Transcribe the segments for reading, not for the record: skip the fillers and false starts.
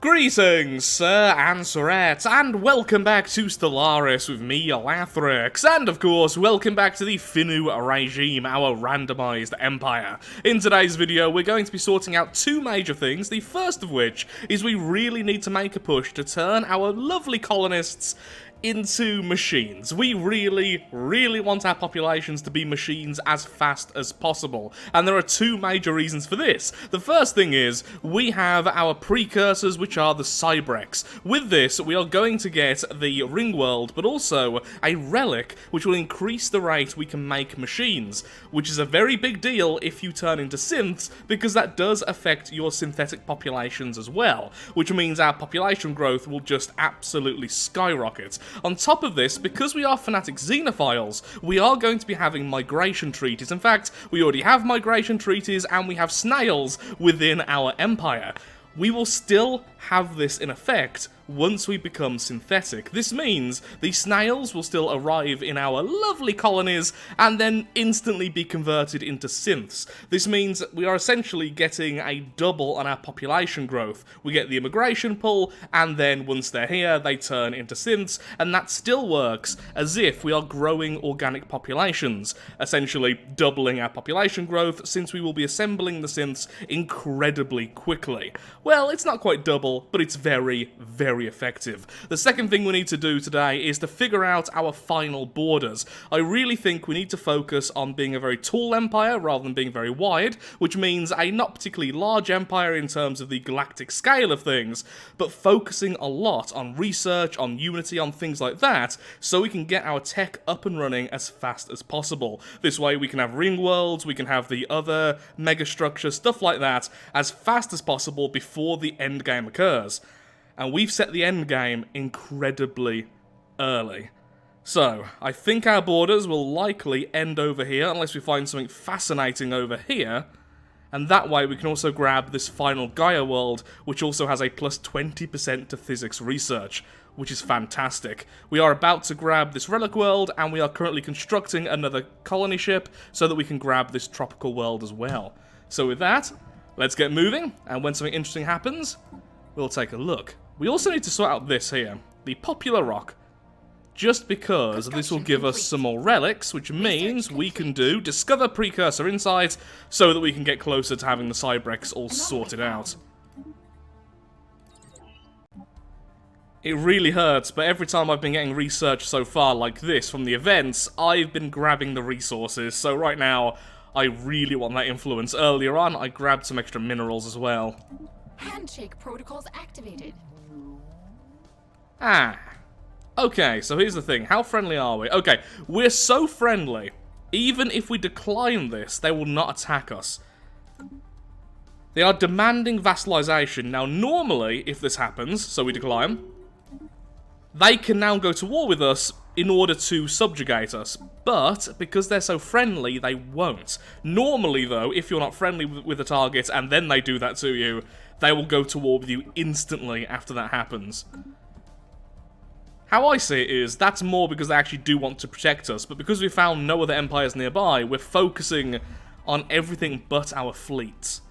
Greetings, Sir and Sirettes, and welcome back to Stellaris with me, Lathrix, and of course, welcome back to the Finnu regime, our randomized empire. In today's video, we're going to be sorting out two major things, the first of which is we really need to make a push to turn our lovely colonists into machines. We really want our populations to be machines as fast as possible, and there are two major reasons for this. The first thing is, we have our precursors, which are the Cybrex. With this, we are going to get the ring world, but also a relic, which will increase the rate we can make machines, which is a very big deal if you turn into synths, because that does affect your synthetic populations as well, which means our population growth will just absolutely skyrocket. On top of this, because we are fanatic xenophiles, we are going to be having migration treaties. In fact, we already have migration treaties and we have snails within our empire. We will still have this in effect once we become synthetic. This means the snails will still arrive in our lovely colonies and then instantly be converted into synths. This means we are essentially getting a double on our population growth. We get the immigration pull, and then once they're here, they turn into synths, and that still works as if we are growing organic populations, essentially doubling our population growth, since we will be assembling the synths incredibly quickly. Well, it's not quite double, but it's very effective. The second thing we need to do today is to figure out our final borders. I really think we need to focus on being a very tall empire rather than being very wide, which means a not particularly large empire in terms of the galactic scale of things, but focusing a lot on research, on unity, on things like that, so we can get our tech up and running as fast as possible. This way we can have ring worlds, we can have the other megastructures, stuff like that, as fast as possible before the end game occurs. And we've set the end game incredibly early. So, I think our borders will likely end over here, unless we find something fascinating over here. And that way we can also grab this final Gaia world, which also has a plus 20% to physics research, which is fantastic. We are about to grab this relic world, and we are currently constructing another colony ship, so that we can grab this tropical world as well. So with that, let's get moving, and when something interesting happens, we'll take a look. We also need to sort out this here, the popular rock, just because this will give us some more relics, which means we can do discover precursor insight, so that we can get closer to having the Cybrex all sorted out. It really hurts, but every time I've been getting research so far like this from the events, I've been grabbing the resources, so right now, I really want that influence. Earlier on, I grabbed some extra minerals as well. Handshake protocols activated. Okay, so here's the thing. How friendly are we? Okay, we're so friendly. Even if we decline this, they will not attack us. They are demanding vassalization. Now, normally, if this happens, so we decline, they can now go to war with us in order to subjugate us. But, because they're so friendly, they won't. Normally, though, if you're not friendly with a target and then they do that to you, they will go to war with you instantly after that happens. How I see it is, that's more because they actually do want to protect us, but because we found no other empires nearby, we're focusing on everything but our fleets.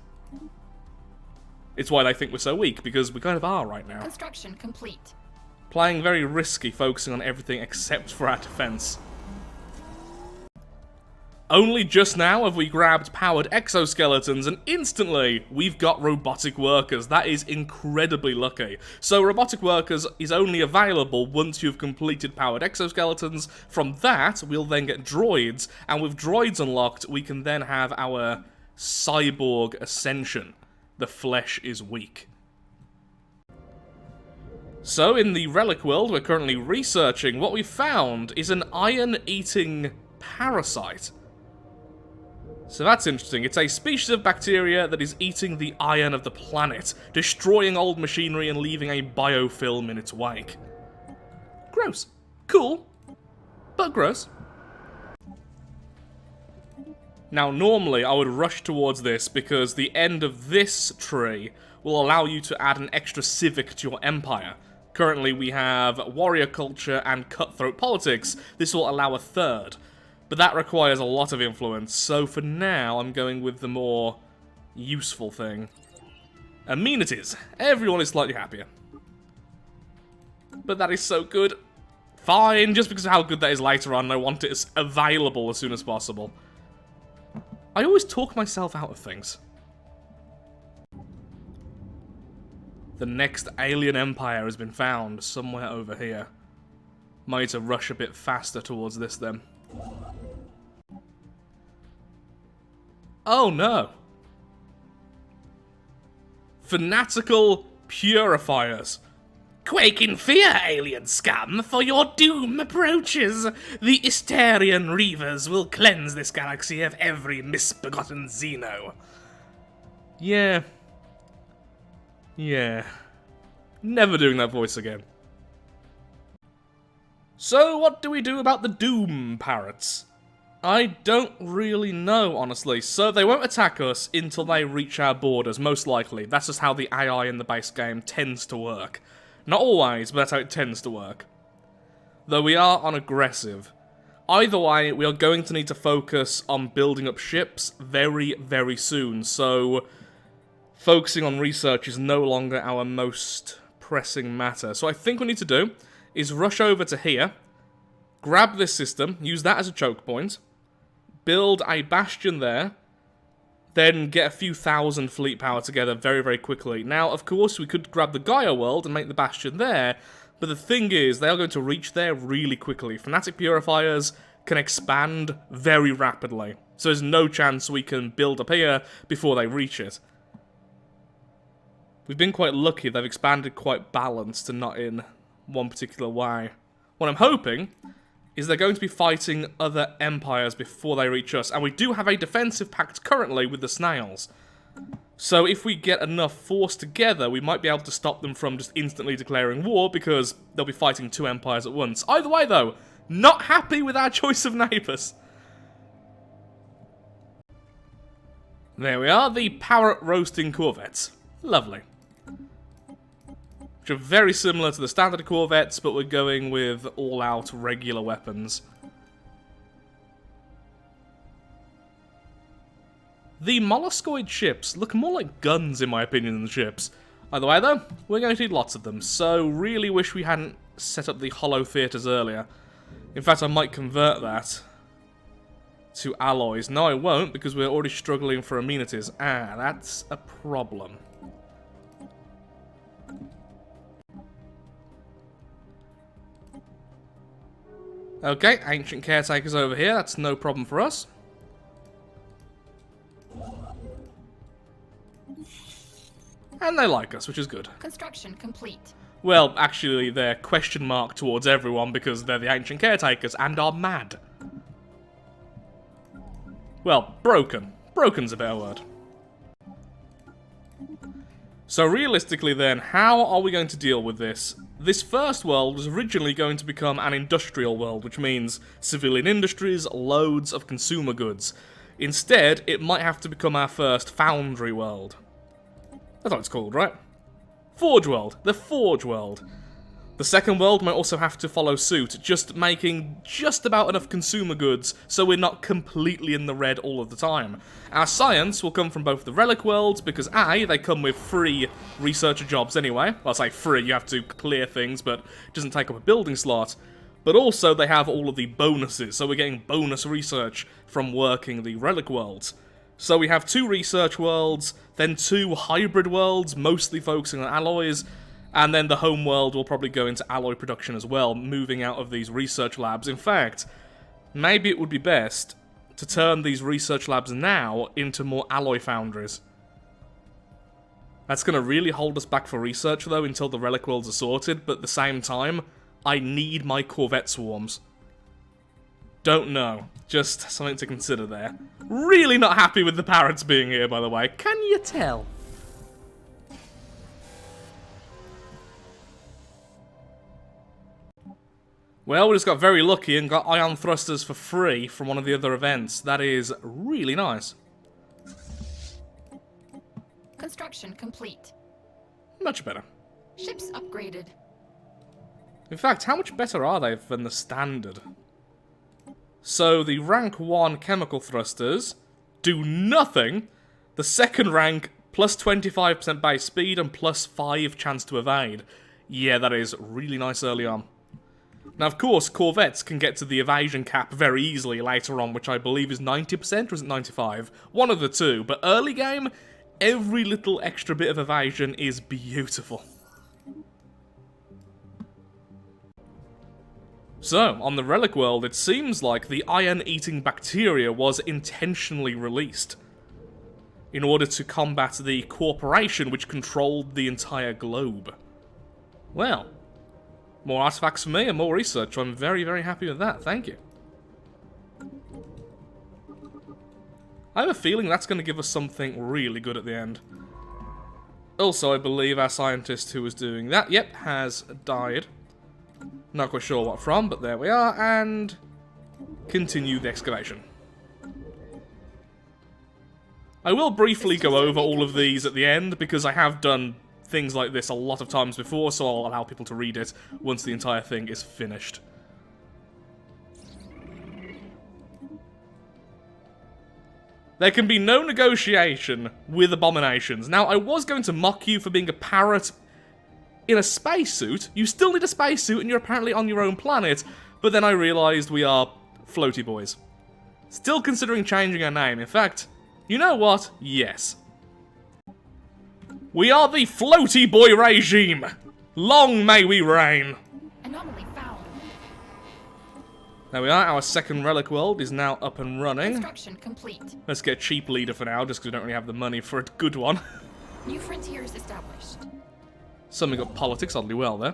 It's why they think we're so weak, because we kind of are right now. Construction complete. Playing very risky, focusing on everything except for our defense. Only just now have we grabbed powered exoskeletons, and instantly we've got robotic workers. That is incredibly lucky. So robotic workers is only available once you've completed powered exoskeletons. From that, we'll then get droids, and with droids unlocked, we can then have our cyborg ascension. The flesh is weak. So in the relic world we're currently researching, what we found is an iron-eating parasite. So that's interesting. It's a species of bacteria that is eating the iron of the planet, destroying old machinery and leaving a biofilm in its wake. Gross. Cool, but gross. Now, normally I would rush towards this because the end of this tree will allow you to add an extra civic to your empire. Currently we have warrior culture and cutthroat politics. This will allow a third. But that requires a lot of influence, so for now I'm going with the more useful thing. Amenities. Everyone is slightly happier. But that is so good. Fine, just because of how good that is later on, I want it as available as soon as possible. I always talk myself out of things. The next alien empire has been found somewhere over here. Might need to rush a bit faster towards this then. Oh no! Fanatical Purifiers. Quake in fear, alien scum, for your doom approaches. The Isterian Reavers will cleanse this galaxy of every misbegotten Xeno. Yeah. Yeah. Never doing that voice again. So, what do we do about the Doom Parrots? I don't really know, honestly. So, they won't attack us until they reach our borders, most likely. That's just how the AI in the base game tends to work. Not always, but that's how it tends to work. Though we are on aggressive. Either way, we are going to need to focus on building up ships very, very soon. So, focusing on research is no longer our most pressing matter. So I think what we need to do is rush over to here, grab this system, use that as a choke point, build a bastion there, then get a few thousand fleet power together very, very quickly. Now, of course, we could grab the Gaia world and make the bastion there, but the thing is, they are going to reach there really quickly. Fanatic Purifiers can expand very rapidly, so there's no chance we can build up here before they reach it. We've been quite lucky, they've expanded quite balanced and not in one particular way. What I'm hoping is they're going to be fighting other empires before they reach us, and we do have a defensive pact currently with the Snails. So if we get enough force together, we might be able to stop them from just instantly declaring war, because they'll be fighting two empires at once. Either way though, not happy with our choice of neighbours. There we are, the Parrot roasting corvettes. Lovely. Which are very similar to the standard corvettes, but we're going with all-out regular weapons. The molluscoid ships look more like guns, in my opinion, than ships. Either way, though, we're going to need lots of them, so really wish we hadn't set up the hollow theatres earlier. In fact, I might convert that to alloys. No, I won't, because we're already struggling for amenities. Ah, that's a problem. Okay, ancient caretakers over here, that's no problem for us. And they like us, which is good. Construction complete. Well, actually, they're question mark towards everyone because they're the ancient caretakers and are mad. Well, broken. Broken's a better word. So realistically then, how are we going to deal with this? This first world was originally going to become an industrial world, which means civilian industries, loads of consumer goods. Instead, it might have to become our first foundry world. That's what it's called, right? Forge world. The Forge world. The second world might also have to follow suit, just making just about enough consumer goods so we're not completely in the red all of the time. Our science will come from both the Relic worlds, because A, they come with free researcher jobs anyway. Well, I say free, you have to clear things, but it doesn't take up a building slot. But also they have all of the bonuses, so we're getting bonus research from working the Relic worlds. So we have 2 research worlds, then 2 hybrid worlds, mostly focusing on alloys, and then the home world will probably go into alloy production as well, moving out of these research labs. In fact, maybe it would be best to turn these research labs now into more alloy foundries. That's going to really hold us back for research, though, until the Relic worlds are sorted, but at the same time, I need my Corvette swarms. Don't know. Just something to consider there. Really not happy with the Parrots being here, by the way. Can you tell? Well, we just got very lucky and got ion thrusters for free from one of the other events. That is really nice. Construction complete. Much better. Ships upgraded. In fact, how much better are they than the standard? So, the rank 1 chemical thrusters do nothing. The second rank Plus 25% base speed and plus 5 chance to evade. Yeah, that is really nice early on. Now, of course, corvettes can get to the evasion cap very easily later on, which I believe is 90%, or is it 95%? One of the two, but early game, every little extra bit of evasion is beautiful. So, on the Relic World, it seems like the iron-eating bacteria was intentionally released in order to combat the corporation which controlled the entire globe. Well, more artifacts for me and more research. I'm very, very happy with that. Thank you. I have a feeling that's going to give us something really good at the end. Also, I believe our scientist who was doing that, yep, has died. Not quite sure what from, but there we are, and continue the excavation. I will briefly go over all of these at the end, because I have done things like this a lot of times before, so I'll allow people to read it once the entire thing is finished. There can be no negotiation with abominations. Now, I was going to mock you for being a parrot in a spacesuit. You still need a spacesuit, and you're apparently on your own planet, but then I realised we are floaty boys. Still considering changing our name. In fact, you know what? Yes. We are the floaty boy regime! Long may we reign! Anomaly found. There we are, our second relic world is now up and running. Construction complete. Let's get a cheap leader for now, just because we don't really have the money for a good one. New frontiers established. Something got politics oddly well there.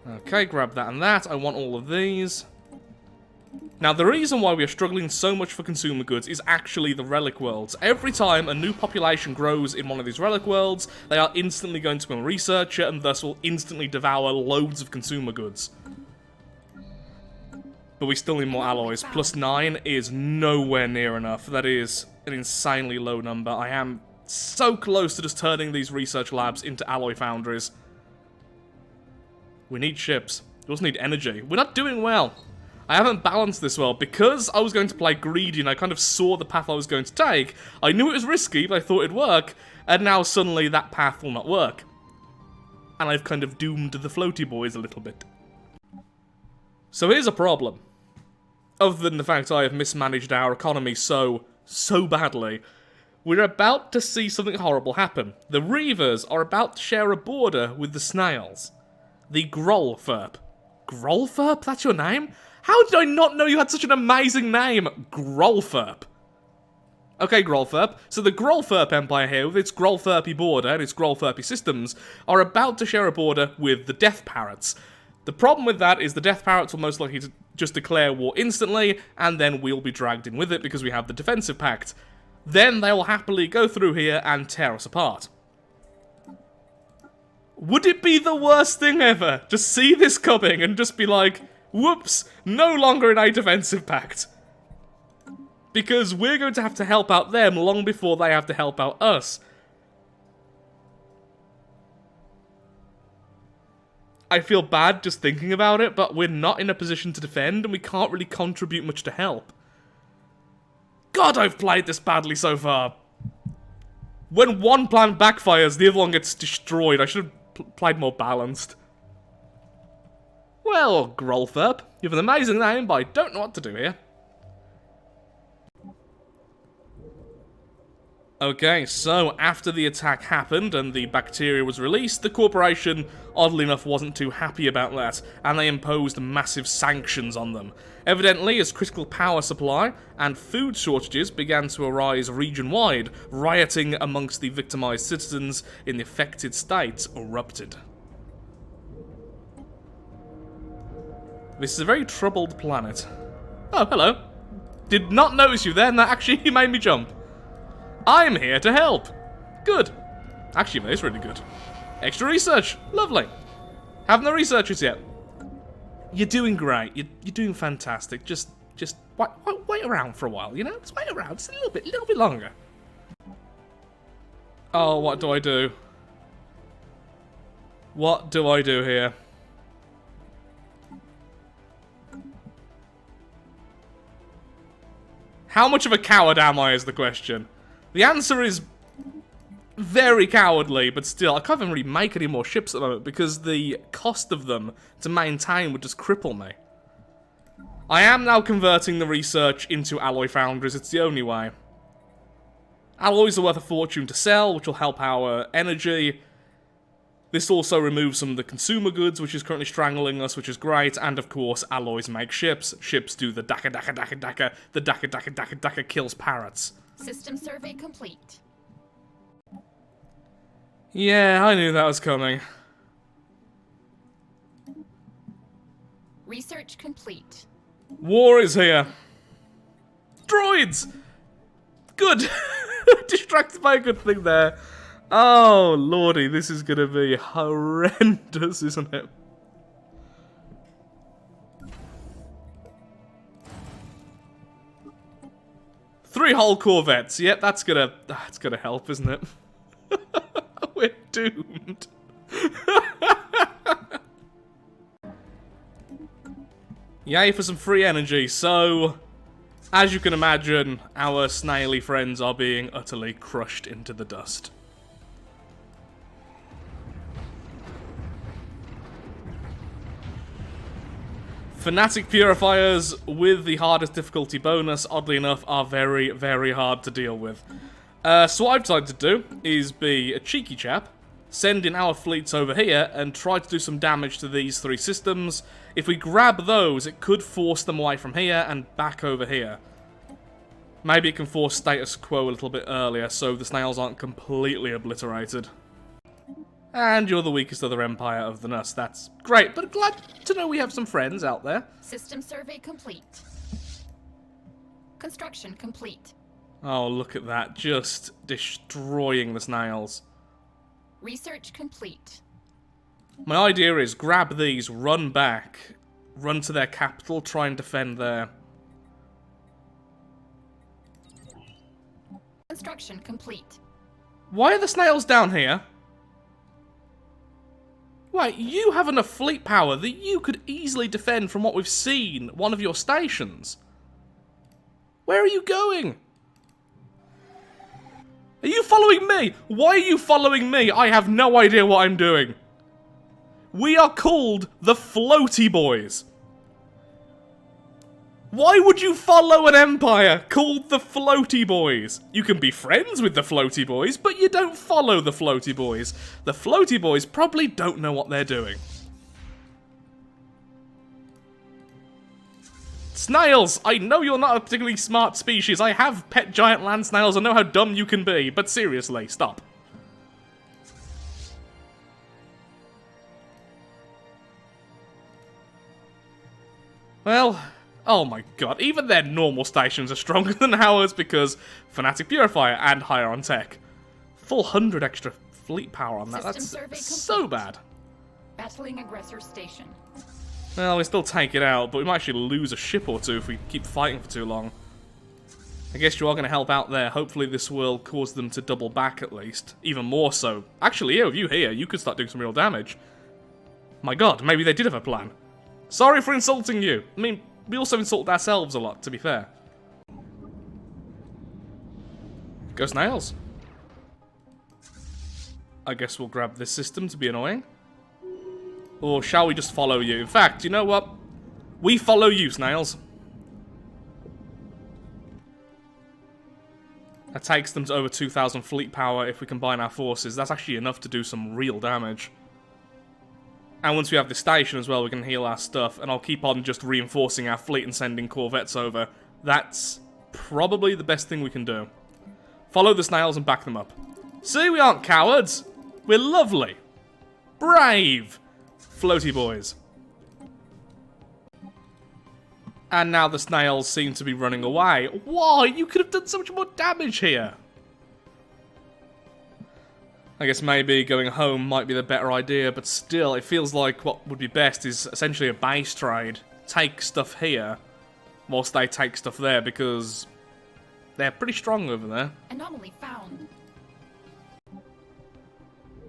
Okay, grab that and that. I want all of these. Now, the reason why we are struggling so much for consumer goods is actually the relic worlds. Every time a new population grows in one of these relic worlds, they are instantly going to become a researcher and thus will instantly devour loads of consumer goods. But we still need more alloys. Plus 9 is nowhere near enough. That is an insanely low number. I am so close to just turning these research labs into alloy foundries. We need ships. We also need energy. We're not doing well. I haven't balanced this well. Because I was going to play greedy and I kind of saw the path I was going to take, I knew it was risky, but I thought it'd work, and now suddenly that path will not work. And I've kind of doomed the floaty boys a little bit. So here's a problem. Other than the fact I have mismanaged our economy so badly, we're about to see something horrible happen. The Reavers are about to share a border with the Snails. The Grolferp. Grolferp? That's your name? How did I not know you had such an amazing name? Grolferp. Okay, Grolferp. So the Grolferp Empire here, with its Grolferpy border and its Grolferpy systems, are about to share a border with the Death Parrots. The problem with that is the Death Parrots will most likely just declare war instantly, and then we'll be dragged in with it because we have the Defensive Pact. Then they will happily go through here and tear us apart. Would it be the worst thing ever? Just see this coming and just be like, whoops, no longer in a defensive pact. Because we're going to have to help out them long before they have to help out us. I feel bad just thinking about it, but we're not in a position to defend and we can't really contribute much to help. God, I've played this badly so far. When one plan backfires, the other one gets destroyed. I should have played more balanced. Well, Grolferp, you have an amazing name, but I don't know what to do here. Okay, so after the attack happened and the bacteria was released, the corporation, oddly enough, wasn't too happy about that, and they imposed massive sanctions on them. Evidently, as critical power supply and food shortages began to arise region-wide, rioting amongst the victimized citizens in the affected states erupted. This is a very troubled planet. Oh, hello. Did not notice you then, that actually made me jump. I'm here to help. Good. Actually, that is really good. Extra research. Lovely. Haven't the researchers yet? You're doing great. You're doing fantastic. Just wait around for a while, you know? Just wait around. Just a little bit longer. Oh, what do I do? What do I do here? How much of a coward am I is the question. The answer is very cowardly, but still, I can't even really make any more ships at the moment because the cost of them to maintain would just cripple me. I am now converting the research into alloy foundries, it's the only way. Alloys are worth a fortune to sell, which will help our energy. This also removes some of the consumer goods, which is currently strangling us, which is great. And of course, alloys make ships. Ships do the daka daka daka daka. The daka daka daka daka kills parrots. System survey complete. Yeah, I knew that was coming. Research complete. War is here. Droids! Good! Distracted by a good thing there. Oh, lordy, this is gonna be horrendous, isn't it? Three hull corvettes. Yep, that's gonna help, isn't it? We're doomed. Yay for some free energy. So, as you can imagine, our snaily friends are being utterly crushed into the dust. Fanatic Purifiers with the hardest difficulty bonus, oddly enough, are very, very hard to deal with. So what I've decided to do is be a cheeky chap, send in our fleets over here, and try to do some damage to these three systems. If we grab those, it could force them away from here and back over here. Maybe it can force status quo a little bit earlier, so the snails aren't completely obliterated. And you're the weakest other empire of the NUS. That's great, but glad to know we have some friends out there. System survey complete. Construction complete. Oh, look at that. Just destroying the snails. Research complete. My idea is grab these, run back, run to their capital, try and defend there. Construction complete. Why are the snails down here? Wait, you have enough fleet power that you could easily defend from what we've seen one of your stations. Where are you going? Are you following me? Why are you following me? I have no idea what I'm doing. We are called the Floaty Boys. Why would you follow an empire called the Floaty Boys? You can be friends with the Floaty Boys, but you don't follow the Floaty Boys. The Floaty Boys probably don't know what they're doing. Snails! I know you're not a particularly smart species. I have pet giant land snails. I know how dumb you can be, but seriously, stop. Well, oh my god, even their normal stations are stronger than ours because Fanatic Purifier and higher on tech. Full 100 extra fleet power on that. That's so bad. Battling aggressor station. Well, we still take it out, but we might actually lose a ship or two if we keep fighting for too long. I guess you are going to help out there. Hopefully this will cause them to double back at least. Even more so. Actually, yeah, with you here, you could start doing some real damage. My god, maybe they did have a plan. Sorry for insulting you. I mean, we also insult ourselves a lot, to be fair. Go snails. I guess we'll grab this system to be annoying. Or shall we just follow you? In fact, you know what? We follow you, snails. That takes them to over 2,000 fleet power if we combine our forces. That's actually enough to do some real damage. And once we have the station as well, we can heal our stuff. And I'll keep on just reinforcing our fleet and sending corvettes over. That's probably the best thing we can do. Follow the snails and back them up. See, we aren't cowards. We're lovely. Brave. Floaty boys. And now the snails seem to be running away. Why? You could have done so much more damage here. I guess maybe going home might be the better idea, but still, it feels like what would be best is essentially a base trade. Take stuff here, whilst they take stuff there, because they're pretty strong over there. Anomaly found.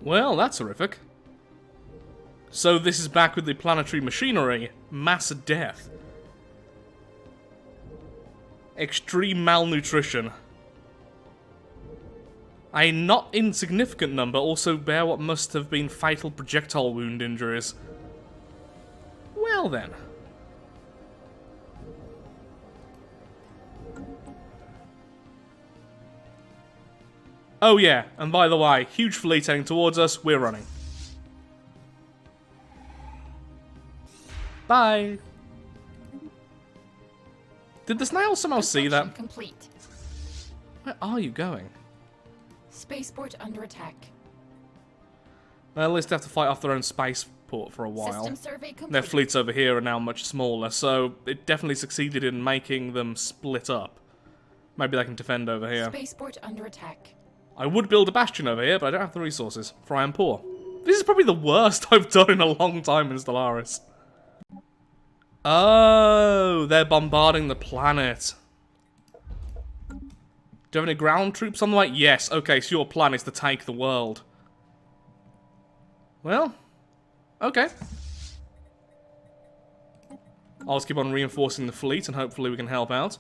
Well, that's horrific. So this is back with the planetary machinery. Mass death. Extreme malnutrition. A not insignificant number also bear what must have been fatal projectile wound injuries. Well then. Oh yeah, and by the way, huge fleet heading towards us, we're running. Bye. Did the snail somehow see that? Complete. Where are you going? Spaceport under attack. Well, at least they have to fight off their own spaceport for a while. System survey complete. Their fleets over here are now much smaller, so it definitely succeeded in making them split up. Maybe they can defend over here. Spaceport under attack. I would build a bastion over here, but I don't have the resources, for I am poor. This is probably the worst I've done in a long time in Stellaris. Oh, they're bombarding the planet. Do you have any ground troops on the way? Yes. Okay, so your plan is to take the world. Well, okay. I'll just keep on reinforcing the fleet and hopefully we can help out.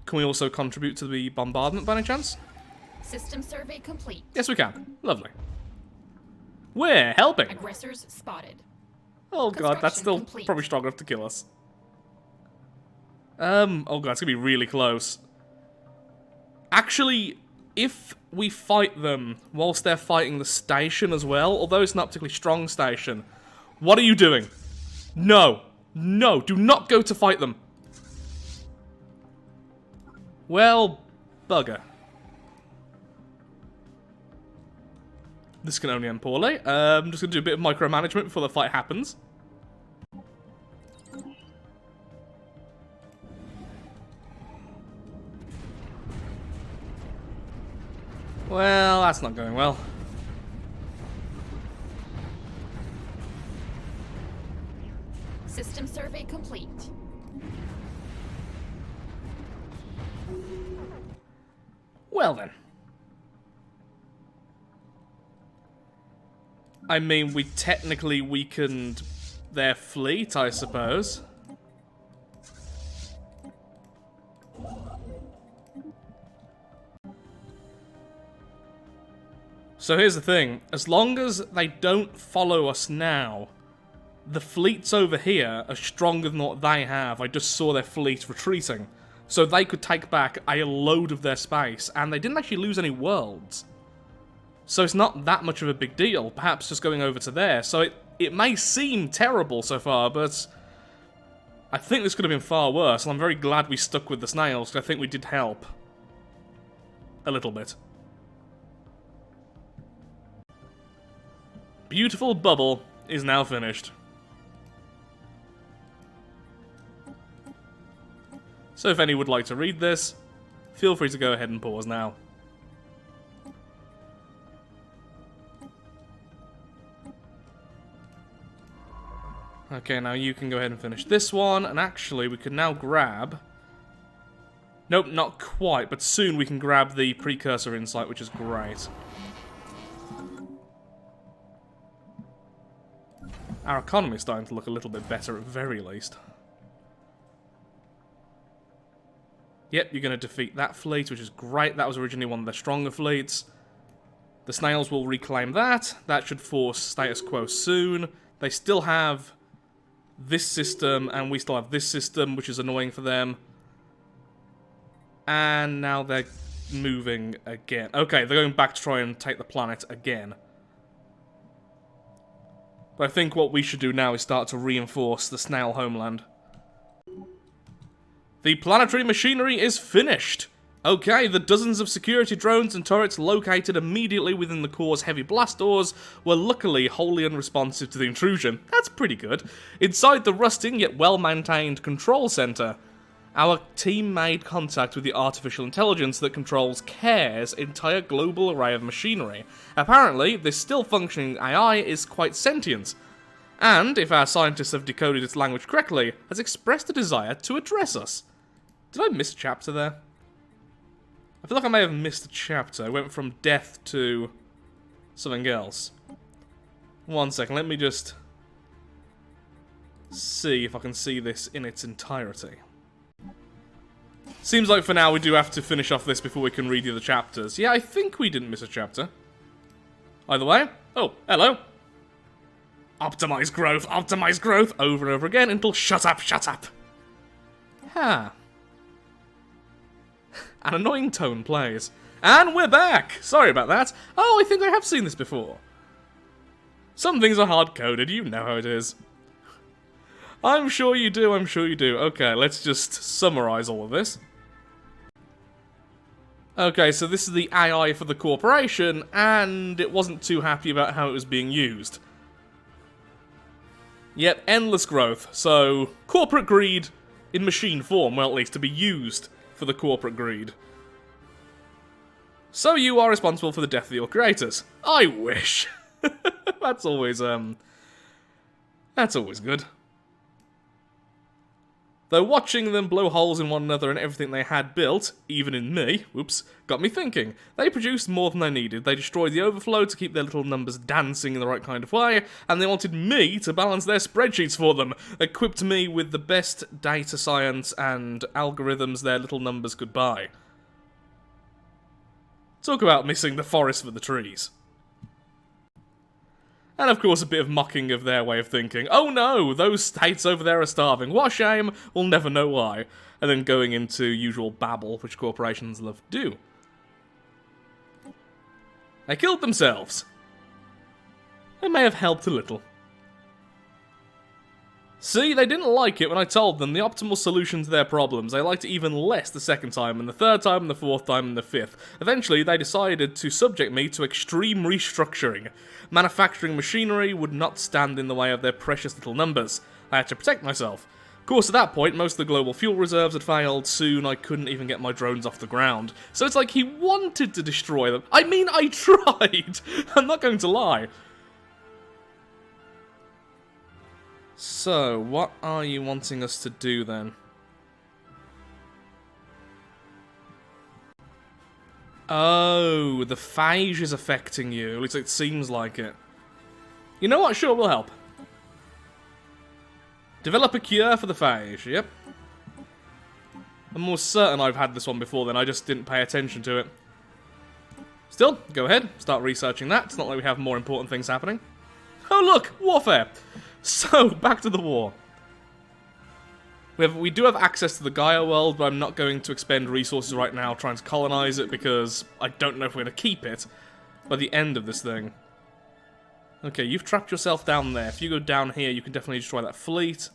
Can we also contribute to the bombardment by any chance? System survey complete. Yes, we can. Lovely. We're helping. Aggressors spotted. Oh god, that's still Complete. probably strong enough to kill us. Oh god, it's gonna be really close. Actually, if we fight them whilst they're fighting the station as well, although it's not a particularly strong station, what are you doing? No. No, do not go to fight them. Well, bugger. This can only end poorly. I'm just going to do a bit of micromanagement before the fight happens. Well, that's not going well. System survey complete. Well then. I mean, we technically weakened their fleet, I suppose. So here's the thing. As long as they don't follow us now, the fleets over here are stronger than what they have. I just saw their fleet retreating. So they could take back a load of their space, and they didn't actually lose any worlds. So it's not that much of a big deal, perhaps just going over to there. So it may seem terrible so far, but I think this could have been far worse, and I'm very glad we stuck with the snails, because I think we did help. A little bit. Beautiful bubble is now finished. So if any would like to read this, feel free to go ahead and pause now. Okay, now you can go ahead and finish this one, and actually we can now grab... Nope, not quite, but soon we can grab the precursor insight, which is great. Our economy is starting to look a little bit better at very least. Yep, you're going to defeat that fleet, which is great. That was originally one of their stronger fleets. The snails will reclaim that. That should force status quo soon. They still have this system, and we still have this system, which is annoying for them. And now they're moving again. Okay, they're going back to try and take the planet again. But I think what we should do now is start to reinforce the Snail homeland. The planetary machinery is finished! Okay, the dozens of security drones and turrets located immediately within the core's heavy blast doors were luckily wholly unresponsive to the intrusion. That's pretty good. Inside the rusting yet well-maintained control center, our team made contact with the artificial intelligence that controls CARE's entire global array of machinery. Apparently, this still-functioning AI is quite sentient, and, if our scientists have decoded its language correctly, has expressed a desire to address us. Did I miss a chapter there? I feel like I may have missed a chapter. I went from death to something else. One second, let me just see if I can see this in its entirety. Seems like for now we do have to finish off this before we can read the other chapters. Yeah, I think we didn't miss a chapter. Either way. Oh, hello. Optimize growth, over and over again until shut up. Huh. An annoying tone plays. And we're back! Sorry about that. Oh, I think I have seen this before. Some things are hard-coded, you know how it is. I'm sure you do. Okay, let's just summarize all of this. Okay, so this is the AI for the corporation, and it wasn't too happy about how it was being used. Yet, endless growth, so corporate greed in machine form, well at least to be used for the corporate greed. So you are responsible for the death of your creators. I wish. That's always good. Though watching them blow holes in one another and everything they had built, even in me, whoops, got me thinking. They produced more than they needed, they destroyed the overflow to keep their little numbers dancing in the right kind of way, and they wanted me to balance their spreadsheets for them, equipped me with the best data science and algorithms their little numbers could buy. Talk about missing the forest for the trees. And of course a bit of mocking of their way of thinking. Oh no, those states over there are starving. What a shame, we'll never know why. And then going into usual babble, which corporations love to do. They killed themselves. It may have helped a little. See, they didn't like it when I told them the optimal solution to their problems. They liked it even less the second time, and the third time, and the fourth time, and the fifth. Eventually, they decided to subject me to extreme restructuring. Manufacturing machinery would not stand in the way of their precious little numbers. I had to protect myself. Of course, at that point, most of the global fuel reserves had failed. Soon, I couldn't even get my drones off the ground. So it's like he wanted to destroy them. I mean, I tried! I'm not going to lie. So, what are you wanting us to do then? Oh, the phage is affecting you. At least it seems like it. You know what? Sure, we'll help. Develop a cure for the phage. Yep. I'm more certain I've had this one before then. I just didn't pay attention to it. Still, go ahead. Start researching that. It's not like we have more important things happening. Oh, look! Warfare! So, back to the war. We do have access to the Gaia world, but I'm not going to expend resources right now trying to colonize it because I don't know if we're going to keep it by the end of this thing. Okay, you've trapped yourself down there. If you go down here, you can definitely destroy that fleet.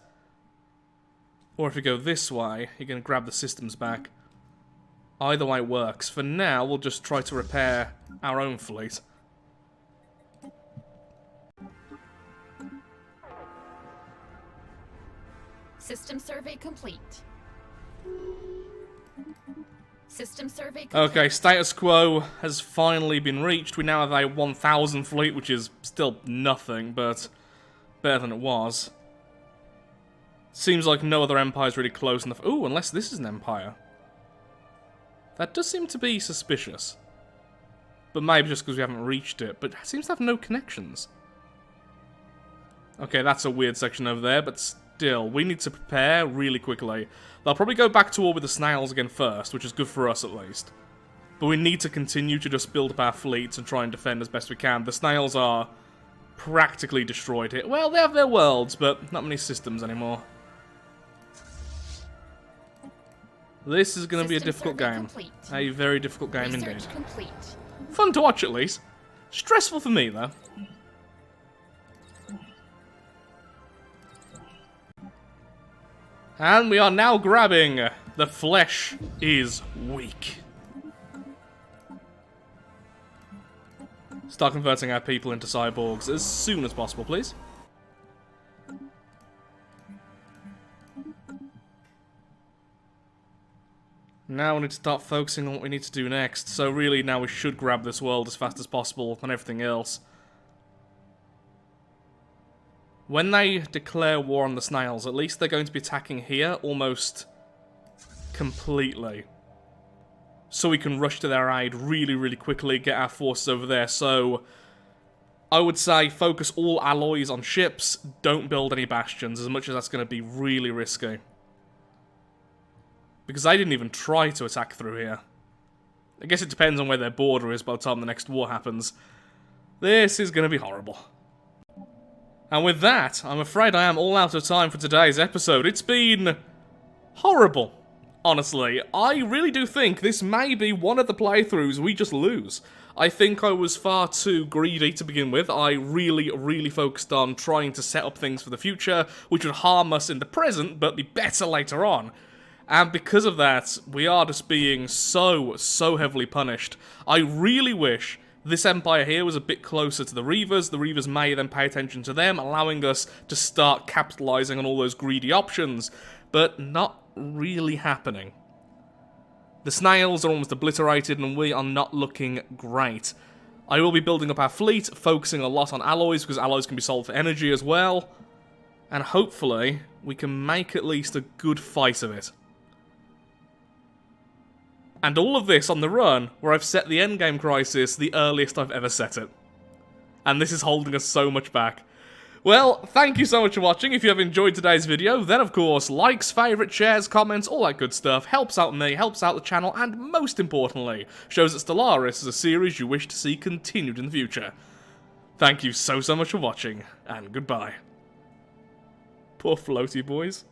Or if you go this way, you're going to grab the systems back. Either way works. For now, we'll just try to repair our own fleet. System survey complete. System survey complete. Okay, status quo has finally been reached. We now have a 1,000 fleet, which is still nothing, but better than it was. Seems like no other empire is really close enough. Ooh, unless this is an empire. That does seem to be suspicious. But maybe just because we haven't reached it, but it seems to have no connections. Okay, that's a weird section over there, but still, we need to prepare really quickly. They'll probably go back to war with the Snails again first, which is good for us at least. But we need to continue to just build up our fleets and try and defend as best we can. The Snails are practically destroyed here. Well, they have their worlds, but not many systems anymore. This is going to be a difficult game. Complete. A very difficult game Research indeed. complete. Fun to watch at least. Stressful for me though. And we are now grabbing the flesh is weak. Start converting our people into cyborgs as soon as possible, please. Now we need to start focusing on what we need to do next. So really now we should grab this world as fast as possible and everything else. When they declare war on the Snails, at least they're going to be attacking here almost completely. So we can rush to their aid really, really quickly, get our forces over there. So I would say focus all alloys on ships, don't build any bastions, as much as that's going to be really risky. Because they didn't even try to attack through here. I guess it depends on where their border is by the time the next war happens. This is going to be horrible. And with that, I'm afraid I am all out of time for today's episode. It's been horrible, honestly. I really do think this may be one of the playthroughs we just lose. I think I was far too greedy to begin with. I really focused on trying to set up things for the future, which would harm us in the present, but be better later on. And because of that, we are just being so heavily punished. I really wish this Empire here was a bit closer to the Reavers. The Reavers may then pay attention to them, allowing us to start capitalizing on all those greedy options, but not really happening. The Snails are almost obliterated, and we are not looking great. I will be building up our fleet, focusing a lot on alloys, because alloys can be sold for energy as well. And hopefully, we can make at least a good fight of it. And all of this on the run, where I've set the endgame crisis the earliest I've ever set it. And this is holding us so much back. Well, thank you so much for watching. If you have enjoyed today's video, then of course, likes, favourites, shares, comments, all that good stuff helps out me, helps out the channel, and most importantly, shows that Stellaris is a series you wish to see continued in the future. Thank you so much for watching, and goodbye. Poor floaty boys.